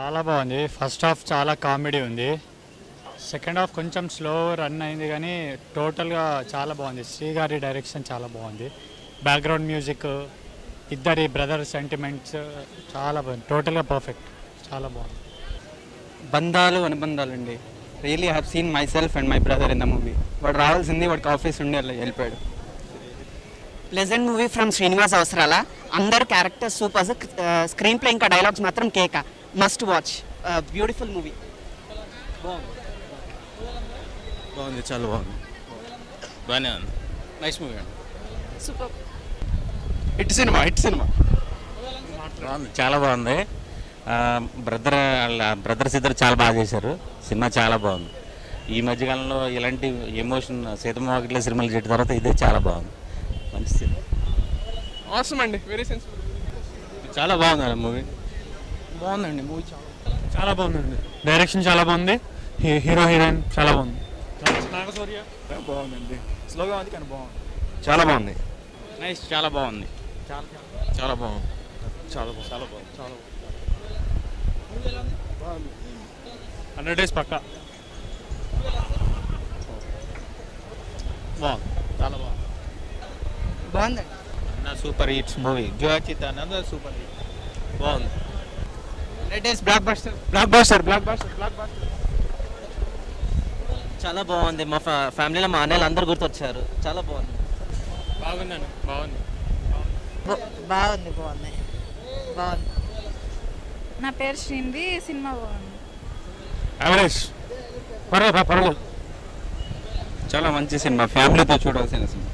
చాలా బాగుంది. First half చాలా కామెడీ ఉంది. సెకండ్ హాఫ్ కొంచెం స్లో రన్ అయింది కానీ టోటల్గా చాలా బాగుంది. శ్రీగారి డైరెక్షన్ చాలా బాగుంది. బ్యాక్గ్రౌండ్ మ్యూజిక్, ఇద్దరి బ్రదర్ సెంటిమెంట్స్ చాలా బాగుంది. టోటల్గా పర్ఫెక్ట్, చాలా బాగుంది. బంధాలు అనుబంధాలు అండి. Really have seen my self and my brother in the movie. వాడు రావాల్సింది వాడికి ఆఫీస్ ఉండి అలా వెళ్ళిపోయాడు. ప్లెజెంట్ మూవీ ఫ్రమ్ శ్రీనివాస్ అవసరాల. అందరు క్యారెక్టర్స్ సూపర్. స్క్రీన్ ప్లే ఇంకా డైలాగ్స్ మాత్రం కేక. Must watch. Beautiful movie. బాగుంది, చాలా బాగుంది. బాగానే ఉంది. నైస్ మూవీ అండి. Super. Hit cinema, hit cinema. బాగుంది, చాలా బాగుంది. బ్రదర్స్ ఇద్దరు చాలా బాగా చేశారు. సినిమా చాలా బాగుంది. ఈ మధ్యకాలంలో ఇలాంటి ఎమోషన్ సీతమ్మవాకిట్లో సినిమాలు చేయడం తర్వాత ఇదే చాలా బాగుంది. మంచి సినిమా. అవసరం అండి, వెరీ సెన్సిబుల్. చాలా బాగుంది మూవీ. బాగుందండి మూవీ. చాలా బాగుందండి. డైరెక్షన్ చాలా బాగుంది. హీరో హీరోయిన్ చాలా బాగుంది. నాగశౌర్య బాగుందండి. స్లోగా ఉంది కానీ బాగుంది. చాలా బాగుంది. నైస్, చాలా బాగుంది. చాలా బాగుంది. చాలా బాగుంది. చాలా బాగుంది. చాలా బాగుంది. 100 days పక్కా. బాగుంది, చాలా బాగుంది. బాగుందండి. సూపర్ హిట్స్ మూవీ. జోచిత్ అన్నది సూపర్ హిట్. బాగుంది. Blockbuster, blockbuster, blockbuster, blockbuster. చాలా బాగుంది. మా ఫ్యామిలీలో మా అన్నయ్యలు అందరు గుర్తొచ్చారు. చాలా బాగుంది. బాగుందండి. బాగుంది. బాగుంది బాగుంది బాగుంది. నా పేరు శ్రీనిధి. సినిమా బాగుంది. యావరేజ్, పర్వాలేదు. చాలా మంచి సినిమా, ఫ్యామిలీతో చూడాల్సిన సినిమా.